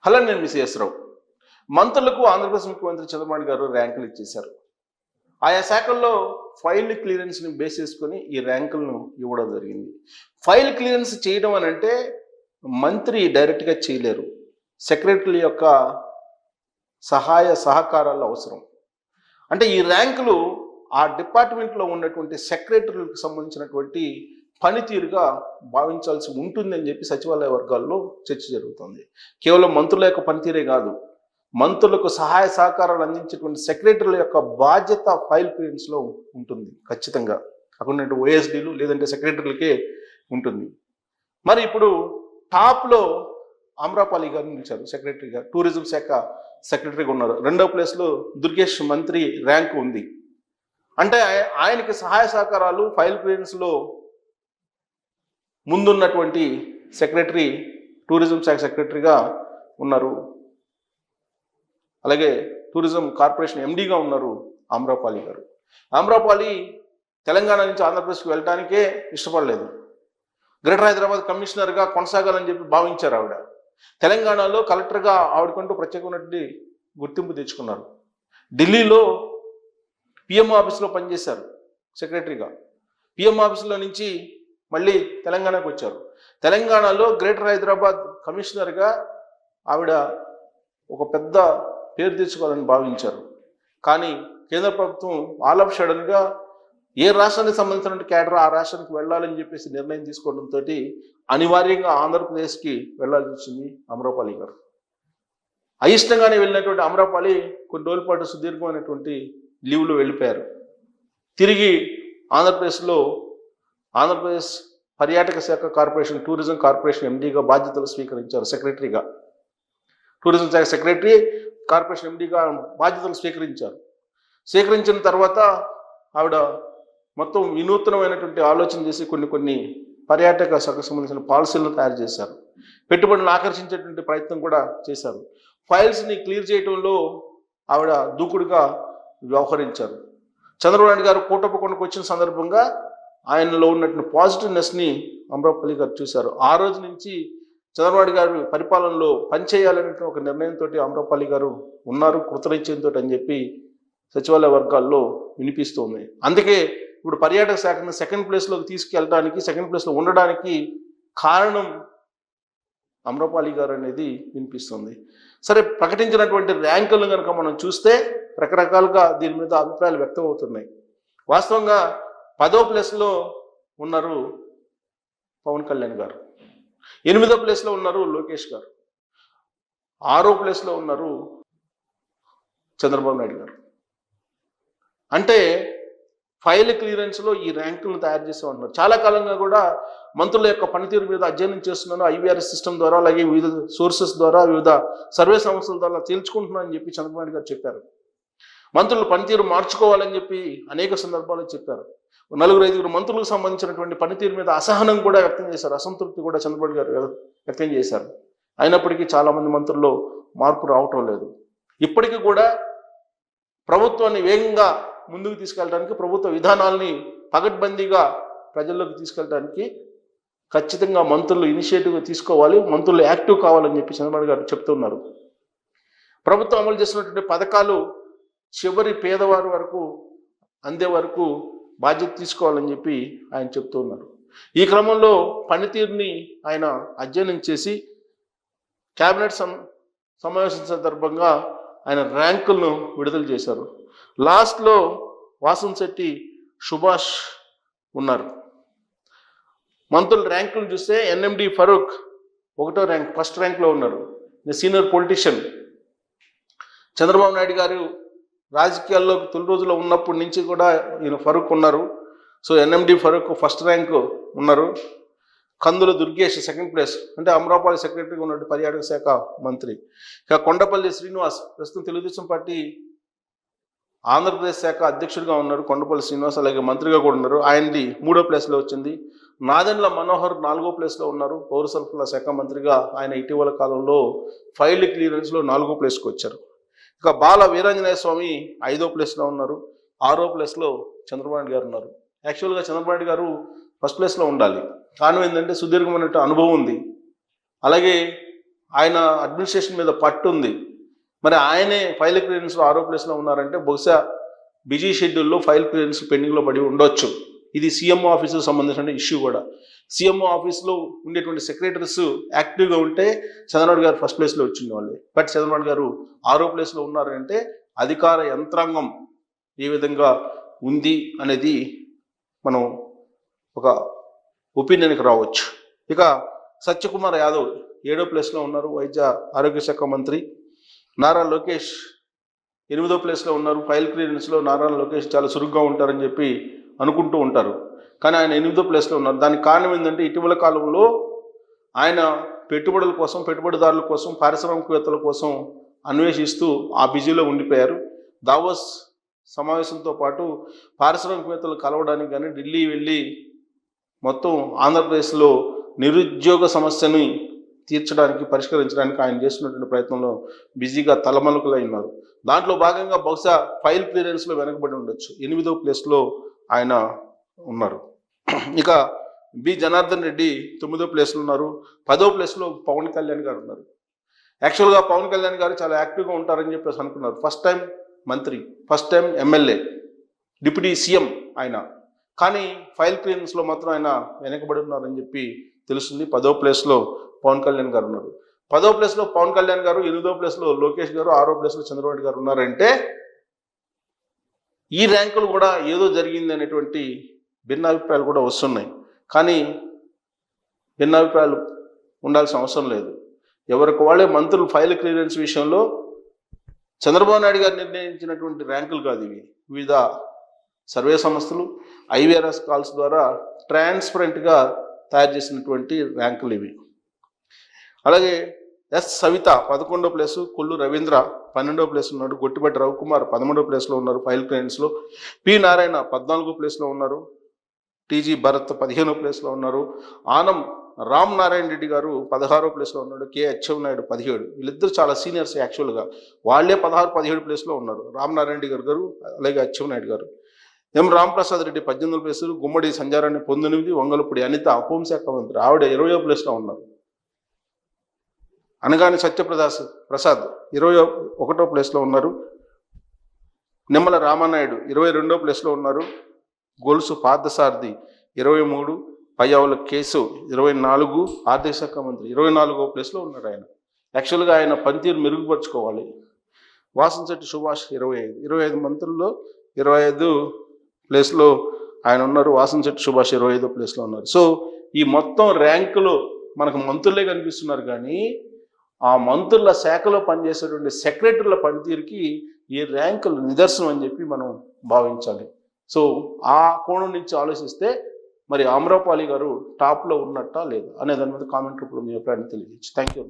Hello, నేను miss రావు. మంత్రులకు ఆంధ్రప్రదేశ్ ముఖ్యమంత్రి చంద్రబాబు నాయుడు గారు ర్యాంకులు ఇచ్చేశారు. ఆయా శాఖల్లో ఫైల్ క్లియరెన్స్ని బేస్ చేసుకొని ఈ ర్యాంకులను ఇవ్వడం జరిగింది. ఫైల్ క్లియరెన్స్ చేయడం అని అంటే మంత్రి డైరెక్ట్గా చేయలేరు. సెక్రటరీ యొక్క సహాయ సహకారాలు అవసరం. అంటే ఈ ర్యాంకులు ఆ డిపార్ట్మెంట్లో ఉన్నటువంటి సెక్రటరీలకు సంబంధించినటువంటి పనితీరుగా భావించాల్సి ఉంటుందని చెప్పి సచివాలయ వర్గాల్లో చర్చ జరుగుతుంది. కేవలం మంత్రుల యొక్క పనితీరే కాదు, మంత్రులకు సహాయ సహకారాలు అందించేటువంటి సెక్రటరీల యొక్క బాధ్యత ఫైల్ క్లియరెన్స్లో ఉంటుంది. ఖచ్చితంగా అక్కడ ఓఎస్డీలు లేదంటే సెక్రటరీలకే ఉంటుంది. మరి ఇప్పుడు టాప్లో ఆమ్రపాలి గారు నిలిచారు సెక్రటరీగా, టూరిజం శాఖ సెక్రటరీగా ఉన్నారు. రెండో ప్లేస్లో దుర్గేష్ మంత్రి ర్యాంకు ఉంది. అంటే ఆయనకి సహాయ సహకారాలు ఫైల్ క్లియరెన్స్లో ముందున్నటువంటి సెక్రటరీ టూరిజం శాఖ సెక్రటరీగా ఉన్నారు. అలాగే టూరిజం కార్పొరేషన్ ఎండీగా ఉన్నారు ఆమ్రపాలి గారు. ఆమ్రపాలి తెలంగాణ నుంచి ఆంధ్రప్రదేశ్కి వెళ్ళడానికే ఇష్టపడలేదు. గ్రేటర్ హైదరాబాద్ కమిషనర్గా కొనసాగాలని చెప్పి భావించారు ఆవిడ. తెలంగాణలో కలెక్టర్గా ఆవిడకంటూ ప్రత్యేకమైనటువంటి గుర్తింపు తెచ్చుకున్నారు. ఢిల్లీలో పిఎంఓ ఆఫీస్లో పనిచేశారు సెక్రటరీగా. పిఎంఓ ఆఫీసులో నుంచి మళ్ళీ తెలంగాణకు వచ్చారు. తెలంగాణలో గ్రేటర్ హైదరాబాద్ కమిషనర్గా ఆవిడ ఒక పెద్ద పేరు తెచ్చుకోవాలని భావించారు. కానీ కేంద్ర ప్రభుత్వం ఆల్ ఆఫ్ సడన్గా ఏ రాష్ట్రానికి సంబంధించిన క్యాడర్ ఆ రాష్ట్రానికి వెళ్ళాలని చెప్పేసి నిర్ణయం తీసుకోవడంతో అనివార్యంగా ఆంధ్రప్రదేశ్కి వెళ్ళాల్సి వచ్చింది ఆమ్రపాలి గారు. అయిష్టంగానే వెళ్ళినటువంటి ఆమ్రపాలి కొన్ని రోజుల పాటు సుదీర్ఘమైనటువంటి లీవ్లో వెళ్ళిపోయారు. తిరిగి ఆంధ్రప్రదేశ్ పర్యాటక శాఖ కార్పొరేషన్ టూరిజం కార్పొరేషన్ ఎండీగా బాధ్యతలు స్వీకరించారు. సెక్రటరీగా టూరిజం శాఖ సెక్రటరీ కార్పొరేషన్ ఎండీగా బాధ్యతలు స్వీకరించిన తర్వాత ఆవిడ మొత్తం వినూత్నమైనటువంటి ఆలోచన చేసి కొన్ని పర్యాటక శాఖకు సంబంధించిన పాలసీలను తయారు చేశారు. పెట్టుబడులను ఆకర్షించేటువంటి ప్రయత్నం కూడా చేశారు. ఫైల్స్ని క్లియర్ చేయడంలో ఆవిడ దూకుడుగా వ్యవహరించారు. చంద్రబాబు నాయుడు గారు కూటమికి వచ్చిన సందర్భంగా ఆయనలో ఉన్నటువంటి పాజిటివ్నెస్ని ఆమ్రపాలి గారు చూశారు. ఆ రోజు నుంచి చంద్రబాబు నాయుడు గారు పరిపాలనలో పనిచేయాలనే ఒక నిర్ణయంతో ఆమ్రపాలి గారు ఉన్నారు, కృతనిశ్చయంతో అని చెప్పి సచివాలయ వర్గాల్లో వినిపిస్తుంది. అందుకే ఇప్పుడు పర్యాటక శాఖను సెకండ్ ప్లేస్లోకి తీసుకెళ్ళడానికి, సెకండ్ ప్లేస్లో ఉండడానికి కారణం ఆమ్రపాలి గారు అనేది వినిపిస్తుంది. సరే, ప్రకటించినటువంటి ర్యాంకులను కనుక మనం చూస్తే రకరకాలుగా దీని మీద అభిప్రాయాలు వ్యక్తం అవుతున్నాయి. వాస్తవంగా 10వ ప్లేస్లో ఉన్నారు పవన్ కళ్యాణ్ గారు, 8వ ప్లేస్లో ఉన్నారు లోకేష్ గారు, 6వ ప్లేస్లో ఉన్నారు చంద్రబాబు నాయుడు గారు. అంటే ఫైల్ క్లియరెన్స్లో ఈ ర్యాంకులను తయారు చేసామంటున్నారు. చాలా కాలంగా కూడా మంత్రుల యొక్క పనితీరు మీద అధ్యయనం చేస్తున్నాను, ఐవీఆర్ఎస్ సిస్టమ్ ద్వారా, అలాగే వివిధ సోర్సెస్ ద్వారా, వివిధ సర్వే సంస్థల ద్వారా తేల్చుకుంటున్నానని చెప్పి చంద్రబాబు నాయుడు గారు చెప్పారు. మంత్రుల పనితీరు మార్చుకోవాలని చెప్పి అనేక సందర్భాల్లో చెప్పారు. 4-5 మంత్రులకు సంబంధించినటువంటి పనితీరు మీద అసహనం కూడా వ్యక్తం చేశారు, అసంతృప్తి కూడా చంద్రబాబు గారు వ్యక్తం చేశారు. అయినప్పటికీ చాలామంది మంత్రుల్లో మార్పు రావటం లేదు. ఇప్పటికీ కూడా ప్రభుత్వాన్ని వేగంగా ముందుకు తీసుకెళ్ళడానికి, ప్రభుత్వ విధానాల్ని పగడ్బందీగా ప్రజల్లోకి తీసుకెళ్ళడానికి ఖచ్చితంగా మంత్రులు ఇనిషియేటివ్ తీసుకోవాలి, మంత్రులు యాక్టివ్ కావాలని చెప్పి చంద్రబాబు గారు చెప్తున్నారు. ప్రభుత్వం అమలు చేస్తున్నటువంటి పథకాలు చివరి పేదవారి వరకు అందే వరకు బాధ్యత తీసుకోవాలని చెప్పి ఆయన చెప్తూ ఉన్నారు. ఈ క్రమంలో పనితీరుని ఆయన అధ్యయనం చేసి క్యాబినెట్ సమావేశం సందర్భంగా ఆయన ర్యాంకులను విడుదల చేశారు. లాస్ట్లో వాసంశెట్టి సుభాష్ ఉన్నారు. మంత్రుల ర్యాంకులను చూస్తే ఎన్ఎండి ఫరూక్ 1వ ర్యాంక్, ఫస్ట్ ర్యాంక్లో ఉన్నారు. Senior politician. చంద్రబాబు నాయుడు గారు రాజకీయాల్లో తొలి రోజుల్లో ఉన్నప్పటి నుంచి కూడా ఈయన ఫరూక్ ఉన్నారు. So NMD Farooq first rank ఉన్నారు. కందుల దుర్గేష్ సెకండ్ ప్లేస్, అంటే అమరాపాలి సెక్రటరీగా ఉన్నట్టు పర్యాటక శాఖ మంత్రి. ఇక కొండపల్లి శ్రీనివాస్ ప్రస్తుతం తెలుగుదేశం పార్టీ ఆంధ్రప్రదేశ్ శాఖ అధ్యక్షుడిగా ఉన్నారు. కొండపల్లి శ్రీనివాస్ అలాగే మంత్రిగా కూడా ఉన్నారు. ఆయనది 3వ ప్లేస్లో వచ్చింది. నాదెండ్ల మనోహర్ 4వ ప్లేస్లో ఉన్నారు. పౌర సరఫరాల శాఖ మంత్రిగా ఆయన ఇటీవల కాలంలో ఫైల్ క్లియరెన్స్లో 4వ ప్లేస్కి వచ్చారు. ఇక బాల వీరాంజనేయ స్వామి 5వ ప్లేస్లో ఉన్నారు. 6వ ప్లేస్లో చంద్రబాబు నాయుడు గారు ఉన్నారు. యాక్చువల్గా చంద్రబాబు నాయుడు గారు ఫస్ట్ ప్లేస్లో ఉండాలి. కారణం ఏంటంటే సుదీర్ఘమైన అనుభవం ఉంది. అలాగే ఆయన అడ్మినిస్ట్రేషన్ మీద పట్టు ఉంది. మరి ఆయనే ఫైల్ క్లియరెన్స్లో 6వ ప్లేస్లో ఉన్నారంటే బహుశా బిజీ షెడ్యూల్లో ఫైల్ క్లియరెన్స్ పెండింగ్లో పడి ఉండొచ్చు. ఇది సీఎంఓ ఆఫీసుకు సంబంధించిన ఇష్యూ కూడా. సీఎంఓ ఆఫీస్లో ఉండేటువంటి సెక్రటరీస్ యాక్టివ్గా ఉంటే చంద్రబాబు గారు ఫస్ట్ ప్లేస్లో వచ్చిండేవాళ్ళు. బట్ చంద్రబాబు గారు 6వ ప్లేస్లో ఉన్నారంటే అధికార యంత్రాంగం ఏ విధంగా ఉంది అనేది మనం ఒక ఒపీనియన్కి రావచ్చు. ఇక సత్యకుమార్ యాదవ్ 7వ ప్లేస్లో ఉన్నారు, వైద్య ఆరోగ్య శాఖ మంత్రి. నారా లోకేష్ 8వ ప్లేస్లో ఉన్నారు. ఫైల్ క్లియరెన్స్లో నారా లోకేష్ చాలా చురుగ్గా ఉంటారని చెప్పి అనుకుంటూ ఉంటారు, కానీ ఆయన 8వ ప్లేస్లో ఉన్నారు. దానికి కారణం ఏంటంటే ఇటీవల కాలంలో ఆయన పెట్టుబడుల కోసం, పెట్టుబడిదారుల కోసం, పారిశ్రామికవేత్తల కోసం అన్వేషిస్తూ ఆ బిజీలో ఉండిపోయారు. దావోస్ సమావేశంతో పాటు పారిశ్రామికవేత్తలు కలవడానికి కానీ ఢిల్లీ వెళ్ళి మొత్తం ఆంధ్రప్రదేశ్లో నిరుద్యోగ సమస్యని తీర్చడానికి, పరిష్కరించడానికి ఆయన చేస్తున్నటువంటి ప్రయత్నంలో బిజీగా తలమలుకులై ఉన్నారు. దాంట్లో భాగంగా బహుశా ఫైల్ క్లియరెన్స్లో వెనకబడి ఉండొచ్చు. 8వ ప్లేస్లో ఆయన ఉన్నారు. ఇక బి జనార్దన్ రెడ్డి 9వ ప్లేస్లో ఉన్నారు. 10వ ప్లేస్లో పవన్ కళ్యాణ్ గారు ఉన్నారు. యాక్చువల్గా పవన్ కళ్యాణ్ గారు చాలా యాక్టివ్గా ఉంటారని చెప్పేసి అనుకున్నారు. ఫస్ట్ టైం మంత్రి, first time MLA, deputy CM ఆయన. కానీ ఫైల్ క్లియరెన్స్లో మాత్రం ఆయన వెనకబడి ఉన్నారని చెప్పి తెలుస్తుంది. 10వ ప్లేస్లో పవన్ కళ్యాణ్ గారు ఉన్నారు. 10వ ప్లేస్లో పవన్ కళ్యాణ్ గారు, 8వ ప్లేస్లో లోకేష్ గారు, 6వ ప్లేస్లో చంద్రబాబు గారు ఉన్నారంటే ఈ ర్యాంకులు కూడా ఏదో జరిగింది అనేటువంటి భిన్నాభిప్రాయాలు కూడా వస్తున్నాయి. కానీ భిన్నాభిప్రాయాలు ఉండాల్సిన అవసరం లేదు. ఎవరికి వాళ్ళే మంత్రులు ఫైల్ క్లియరెన్స్ విషయంలో చంద్రబాబు నాయుడు గారు నిర్ణయించినటువంటి ర్యాంకులు కాదు ఇవి. వివిధ సర్వే సంస్థలు ఐవీఆర్ఎస్ కాల్స్ ద్వారా ట్రాన్స్పరెంట్గా తయారు చేసినటువంటి ర్యాంకులు ఇవి. అలాగే ఎస్ సవిత 11వ ప్లేసు, కొల్లు రవీంద్ర 12వ ప్లేస్ ఉన్నాడు, గొట్టిపట్టి రవికుమార్ 13వ ప్లేస్లో ఉన్నారు ఫైల్ క్లియరెన్స్లో, పి నారాయణ 14వ ప్లేస్లో ఉన్నారు, టీజీ భరత్ 15వ ప్లేస్లో ఉన్నారు, ఆనం రామ్ నారాయణ రెడ్డి గారు 16వ ప్లేస్లో ఉన్నాడు, కె అచ్చెన్నాయుడు 17. వీళ్ళిద్దరు చాలా సీనియర్స్ యాక్చువల్గా. వాళ్ళే 16, 17 ప్లేస్లో ఉన్నారు, రామ్ నారాయణ రెడ్డి గారు అలాగే అచ్చెన్నాయుడు గారు. ఎం రామప్రసాద్ రెడ్డి 18వ ప్లేసు, గుమ్మడి సంజారాన్ని 19, వంగలపూడి అనిత హోంశాఖ మంత్రి ఆవిడ 20వ ప్లేస్లో ఉన్నారు. అనగాని సత్యప్రసాద్ 21వ ప్లేస్లో ఉన్నారు, నిమ్మల రామానాయుడు 22వ ప్లేస్లో ఉన్నారు, గొలుసు పార్థసారథి 23, పయ్యావుల కేసు 24, ఆర్థిక శాఖ మంత్రి 24వ ప్లేస్లో ఉన్నారు ఆయన. యాక్చువల్గా ఆయన పనితీరు మెరుగుపరుచుకోవాలి. వాసంశెట్టి సుభాష్ 25 మంత్రుల్లో 25 ప్లేస్లో ఆయన ఉన్నారు. వాసంశెట్టి సుభాష్ 25వ ప్లేస్లో ఉన్నారు. సో ఈ మొత్తం ర్యాంకులో మనకు మంత్రులే కనిపిస్తున్నారు, కానీ ఆ మంత్రుల శాఖలో పనిచేసేటువంటి సెక్రటరీల పనితీరుకి ఈ ర్యాంకులు నిదర్శనం అని చెప్పి మనం భావించాలి. సో ఆ కోణం నుంచి ఆలోచిస్తే మరి ఆమ్రపాలి గారు టాప్లో ఉన్నట్టా లేదా అనే దాని మీద కామెంట్ రూపంలో మీ అభిప్రాయాన్ని తెలియజేయచ్చు. Thank you.